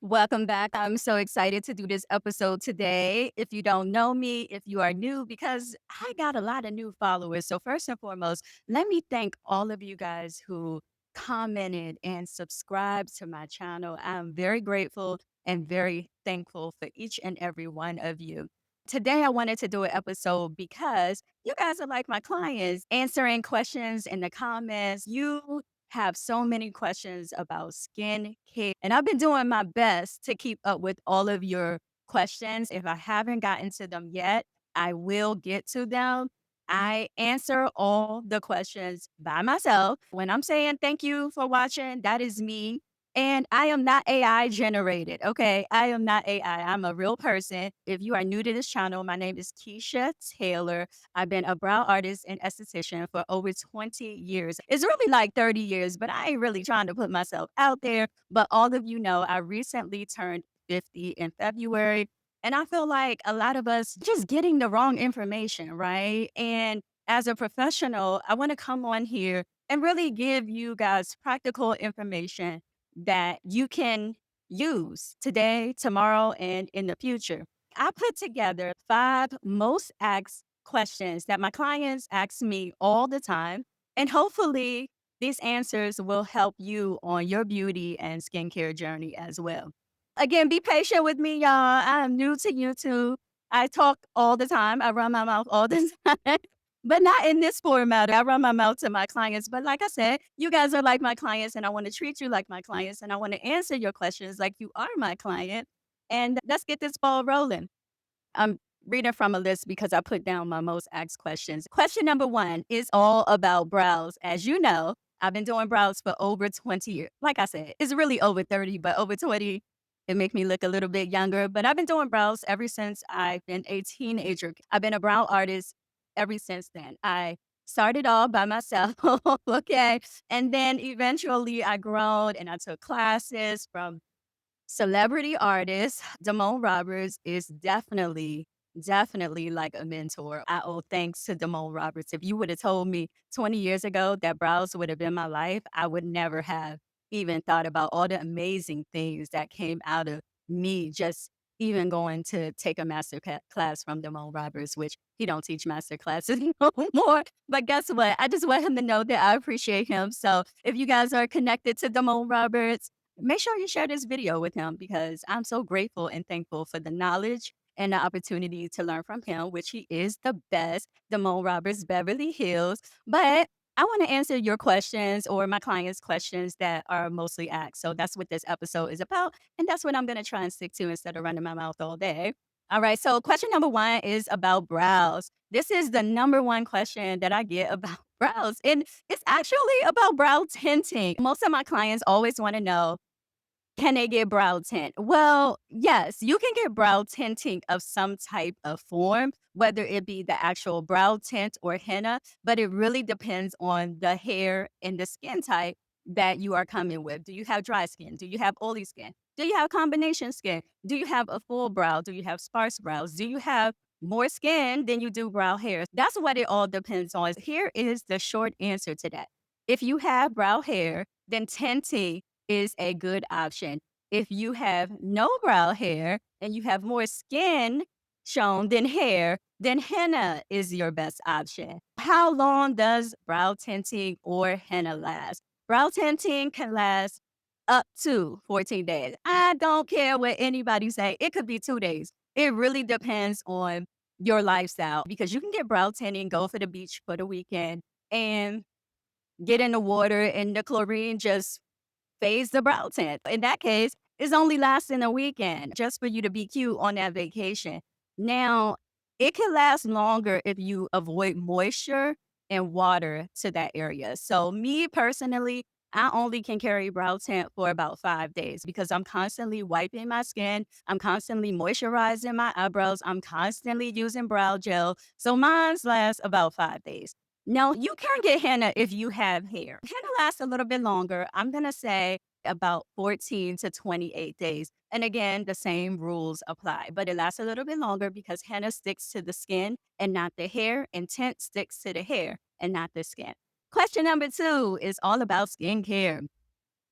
Welcome back. I'm so excited to do this episode today. If you don't know me, if you are new, because I got a lot of new followers. So, first and foremost, let me thank all of you guys who commented and subscribed to my channel. I'm very grateful and very thankful for each and every one of you. Today, I wanted to do an episode because you guys are like my clients answering questions in the comments. You have so many questions about skin care, and I've been doing my best to keep up with all of your questions. If I haven't gotten to them yet, I will get to them. I answer all the questions by myself. When I'm saying thank you for watching, that is me. And I am not AI generated. Okay. I am not AI. I'm a real person. If you are new to this channel, my name is Kechia Taylor. I've been a brow artist and esthetician for over 20 years. It's really like 30 years, but I ain't really trying to put myself out there. But all of you know, I recently turned 50 in February. And I feel like a lot of us just getting the wrong information, right? And as a professional, I want to come on here and really give you guys practical information that you can use today, tomorrow, and in the future. I put together 5 most asked questions that my clients ask me all the time. And hopefully, these answers will help you on your beauty and skincare journey as well. Again, be patient with me, y'all. I am new to YouTube. I talk all the time. I run my mouth all the time, but not in this format. I run my mouth to my clients. But like I said, you guys are like my clients, and I want to treat you like my clients, and I want to answer your questions like you are my client. And let's get this ball rolling. I'm reading from a list because I put down my most asked questions. Question number 1 is all about brows. As you know, I've been doing brows for over 20 years. Like I said, it's really over 30, but over 20, it make me look a little bit younger. But I've been doing brows ever since I've been a teenager. I've been a brow artist ever since then. I started off by myself, okay? And then eventually I grown and I took classes from celebrity artist, Damone Roberts is definitely like a mentor. I owe thanks to Damone Roberts. If you would have told me 20 years ago that brows would have been my life, I would never have even thought about all the amazing things that came out of me just even going to take a class from Damone Roberts, which he don't teach master classes no more. But guess what? I just want him to know that I appreciate him. So if you guys are connected to Damone Roberts, make sure you share this video with him because I'm so grateful and thankful for the knowledge and the opportunity to learn from him, which he is the best, Damone Roberts, Beverly Hills. But I want to answer your questions or my clients' questions that are mostly asked. So that's what this episode is about. And that's what I'm going to try and stick to instead of running my mouth all day. All right. So question number 1 is about brows. This is the number 1 question that I get about brows. And it's actually about brow tinting. Most of my clients always want to know, can they get brow tint? Well, yes, you can get brow tinting of some type of form, whether it be the actual brow tint or henna, but it really depends on the hair and the skin type that you are coming with. Do you have dry skin? Do you have oily skin? Do you have combination skin? Do you have a full brow? Do you have sparse brows? Do you have more skin than you do brow hair? That's what it all depends on. Here is the short answer to that. If you have brow hair, then tinting is a good option. If you have no brow hair and you have more skin shown than hair, then henna is your best option. How long does brow tinting or henna last? Brow tinting can last up to 14 days. I don't care what anybody say. It could be 2 days. It really depends on your lifestyle because you can get brow tinting, go for the beach for the weekend and get in the water and the chlorine just phase the brow tint. In that case, it's only lasting a weekend just for you to be cute on that vacation. Now, it can last longer if you avoid moisture and water to that area. So, me personally, I only can carry brow tint for about 5 days because I'm constantly wiping my skin. I'm constantly moisturizing my eyebrows. I'm constantly using brow gel. So, mine's lasts about 5 days. No, you can get henna if you have hair. Henna lasts a little bit longer. I'm going to say about 14 to 28 days. And again, the same rules apply, but it lasts a little bit longer because henna sticks to the skin and not the hair, and tint sticks to the hair and not the skin. Question number 2 is all about skincare.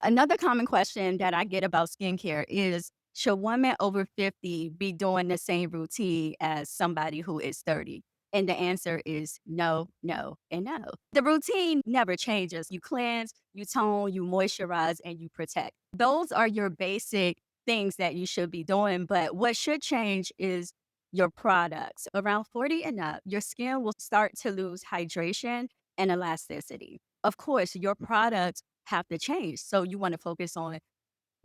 Another common question that I get about skincare is, should women over 50 be doing the same routine as somebody who is 30? And the answer is no, no, and no. The routine never changes. You cleanse, you tone, you moisturize, and you protect. Those are your basic things that you should be doing. But what should change is your products. Around 40 and up, your skin will start to lose hydration and elasticity. Of course, your products have to change. So you want to focus on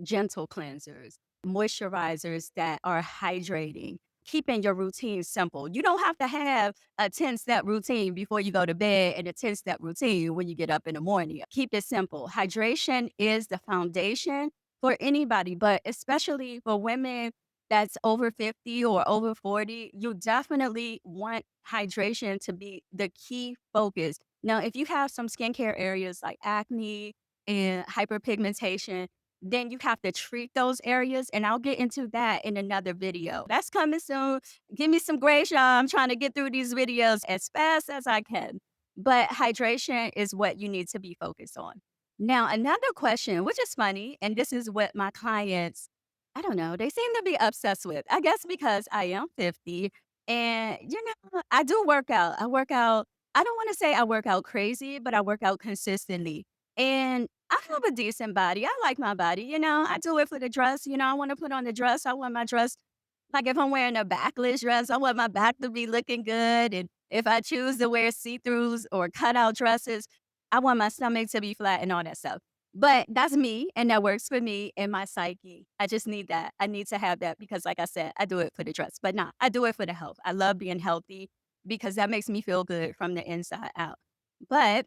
gentle cleansers, moisturizers that are hydrating, keeping your routine simple. You don't have to have a 10-step routine before you go to bed and a 10-step routine when you get up in the morning. Keep it simple. Hydration is the foundation for anybody, but especially for women that's over 50 or over 40, you definitely want hydration to be the key focus. Now, if you have some skincare areas like acne and hyperpigmentation, then you have to treat those areas, and I'll get into that in another video. That's coming soon. Give me some grace, y'all. I'm trying to get through these videos as fast as I can. But hydration is what you need to be focused on. Now, another question, which is funny, and this is what my clients, I don't know, they seem to be obsessed with. I guess because I am 50 and, I do work out. I work out. I don't want to say I work out crazy, but I work out consistently. And I have a decent body. I like my body, I do it for the dress. I want to put on the dress. I want my dress, like if I'm wearing a backless dress, I want my back to be looking good. And if I choose to wear see-throughs or cutout dresses, I want my stomach to be flat and all that stuff. But that's me, and that works for me and my psyche. I just need that. I need to have that because, like I said, I do it for the dress, but nah, I do it for the health. I love being healthy because that makes me feel good from the inside out. But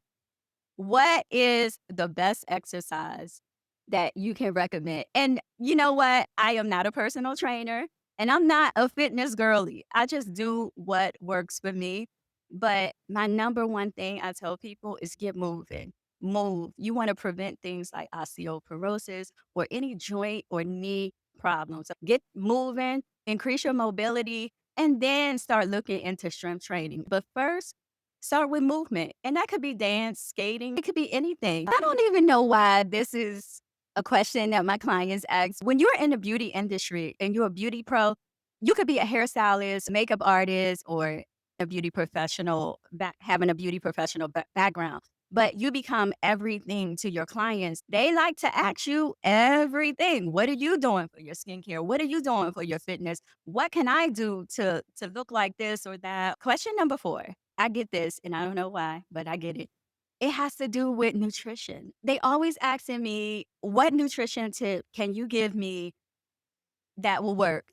what is the best exercise that you can recommend? And you know what? I am not a personal trainer and I'm not a fitness girly. I just do what works for me. But my number one thing I tell people is get moving. Move. You want to prevent things like osteoporosis or any joint or knee problems. Get moving, increase your mobility, and then start looking into strength training. But first, start with movement, and that could be dance, skating, it could be anything. I don't even know why this is a question that my clients ask. When you're in the beauty industry and you're a beauty pro, you could be a hairstylist, makeup artist, or a beauty professional, having a beauty professional background. But you become everything to your clients. They like to ask you everything. What are you doing for your skincare? What are you doing for your fitness? What can I do to look like this or that? Question number 4. I get this, and I don't know why, but I get it. It has to do with nutrition. They always asking me, "What nutrition tip can you give me that will work?"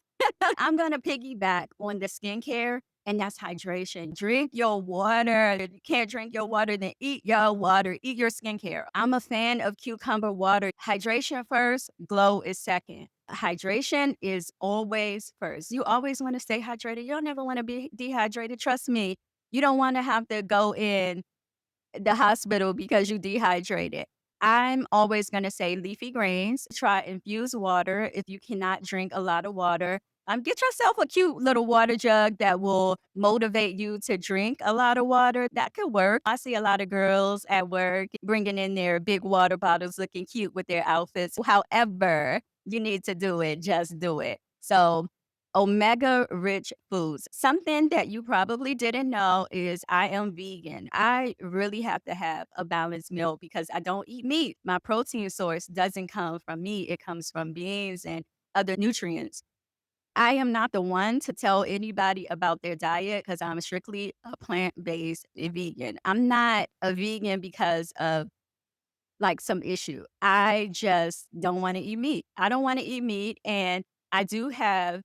I'm gonna piggyback on the skincare, and that's hydration. Drink your water. If you can't drink your water, then eat your water. Eat your skincare. I'm a fan of cucumber water. Hydration first, glow is second. Hydration is always first. You always want to stay hydrated. You don't ever want to be dehydrated. Trust me. You don't want to have to go in the hospital because you dehydrated. I'm always going to say leafy greens. Try infused water if you cannot drink a lot of water. Get yourself a cute little water jug that will motivate you to drink a lot of water. That could work. I see a lot of girls at work bringing in their big water bottles looking cute with their outfits. However, you need to do it. Just do it. So omega rich foods. Something that you probably didn't know is I am vegan. I really have to have a balanced meal because I don't eat meat. My protein source doesn't come from meat, it comes from beans and other nutrients. I am not the one to tell anybody about their diet because I'm strictly a plant based vegan. I'm not a vegan because of like some issue. I just don't want to eat meat. I don't want to eat meat. And I do have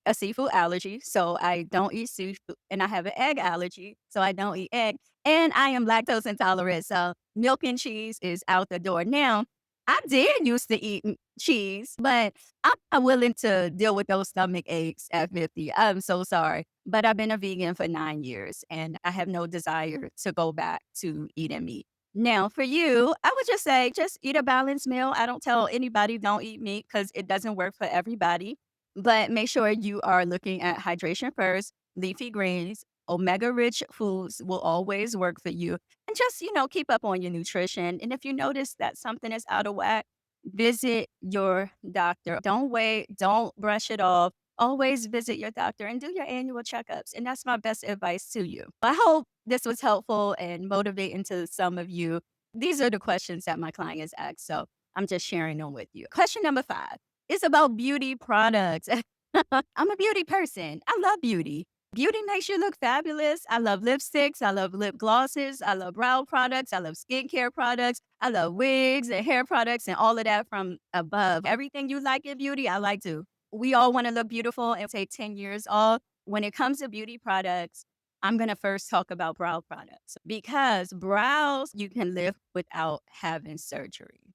a seafood allergy, so I don't eat seafood, and I have an egg allergy, so I don't eat egg, and I am lactose intolerant, so milk and cheese is out the door. Now, I did used to eat cheese, but I'm not willing to deal with those stomach aches at 50. I'm so sorry, but I've been a vegan for 9 years, and I have no desire to go back to eating meat. Now, for you, I would just say just eat a balanced meal. I don't tell anybody don't eat meat because it doesn't work for everybody. But make sure you are looking at hydration first, leafy greens, omega rich foods will always work for you. And just, keep up on your nutrition. And if you notice that something is out of whack, visit your doctor. Don't wait, don't brush it off. Always visit your doctor and do your annual checkups. And that's my best advice to you. I hope this was helpful and motivating to some of you. These are the questions that my clients ask. So I'm just sharing them with you. Question number 5 is about beauty products. I'm a beauty person. I love beauty. Beauty makes you look fabulous. I love lipsticks. I love lip glosses. I love brow products. I love skincare products. I love wigs and hair products and all of that from above. Everything you like in beauty, I like too. We all want to look beautiful and take 10 years off. When it comes to beauty products, I'm going to first talk about brow products because brows you can live without having surgery.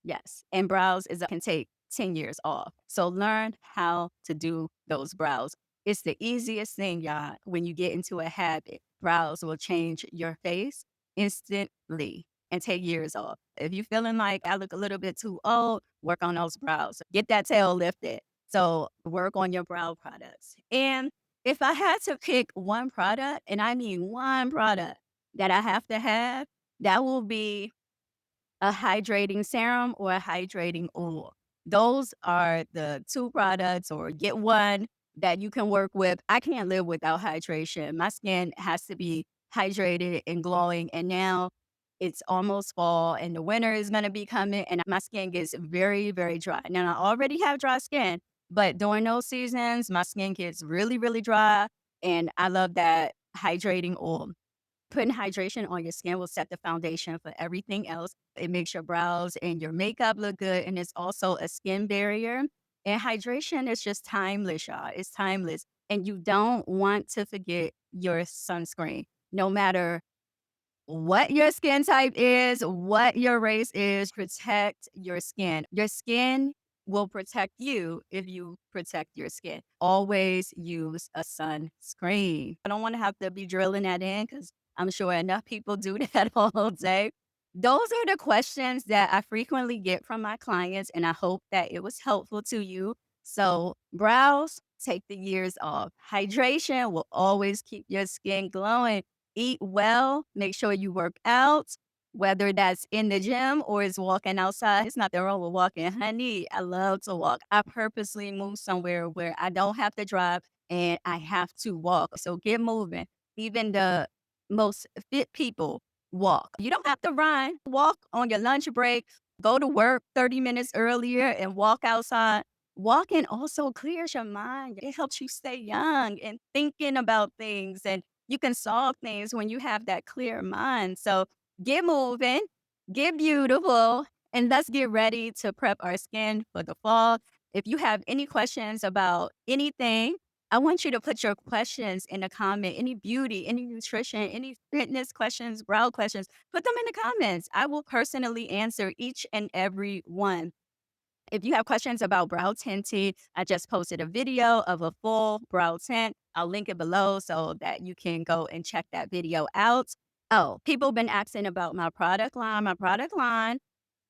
Yes, and brows can take 10 years off. So learn how to do those brows. It's the easiest thing, y'all. When you get into a habit, brows will change your face instantly and take years off. If you're feeling like I look a little bit too old, work on those brows. Get that tail lifted. So work on your brow products. And if I had to pick one product, and I mean one product that I have to have, that will be a hydrating serum or a hydrating oil. Those are the 2 products or get one that you can work with. I can't live without hydration. My skin has to be hydrated and glowing, and now it's almost fall and the winter is gonna be coming and my skin gets very, very dry. Now I already have dry skin, but during those seasons, my skin gets really, really dry, and I love that hydrating oil. Putting hydration on your skin will set the foundation for everything else. It makes your brows and your makeup look good, and it's also a skin barrier. And hydration is just timeless, y'all. It's timeless. And you don't want to forget your sunscreen. No matter what your skin type is, what your race is, protect your skin. Your skin will protect you if you protect your skin. Always use a sunscreen. I don't want to have to be drilling that in because I'm sure enough people do that all day. Those are the questions that I frequently get from my clients, and I hope that it was helpful to you. So, brows, take the years off. Hydration will always keep your skin glowing. Eat well, make sure you work out, whether that's in the gym or is walking outside. It's nothing wrong with walking. Honey, I love to walk. I purposely move somewhere where I don't have to drive and I have to walk. So get moving. Even the most fit people walk. You don't have to run. Walk on your lunch break. Go to work 30 minutes earlier and walk outside. Walking also clears your mind. It helps you stay young and thinking about things, and you can solve things when you have that clear mind. So get moving, get beautiful, and let's get ready to prep our skin for the fall. If you have any questions about anything, I want you to put your questions in the comment. Any beauty, any nutrition, any fitness questions, brow questions, put them in the comments. I will personally answer each and every one. If you have questions about brow tinting, I just posted a video of a full brow tint. I'll link it below so that you can go and check that video out. Oh, people been asking about my product line. My product line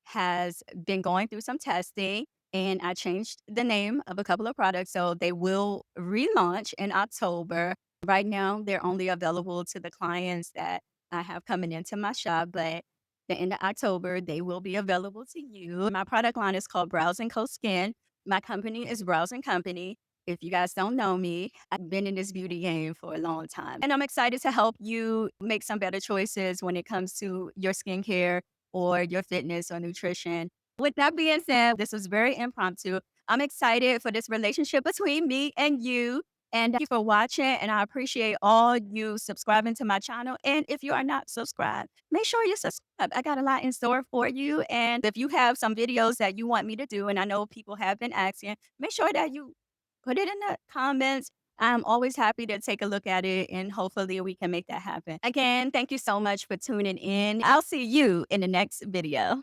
has been going through some testing and I changed the name of a couple of products. So they will relaunch in October. Right now, they're only available to the clients that I have coming into my shop, but the end of October, they will be available to you. My product line is called Brows& Co. Skin. My company is Brows& Company. If you guys don't know me, I've been in this beauty game for a long time. And I'm excited to help you make some better choices when it comes to your skincare or your fitness or nutrition. With that being said, this was very impromptu. I'm excited for this relationship between me and you. And thank you for watching. And I appreciate all you subscribing to my channel. And if you are not subscribed, make sure you subscribe. I got a lot in store for you. And if you have some videos that you want me to do, and I know people have been asking, make sure that you put it in the comments. I'm always happy to take a look at it and hopefully we can make that happen. Again, thank you so much for tuning in. I'll see you in the next video.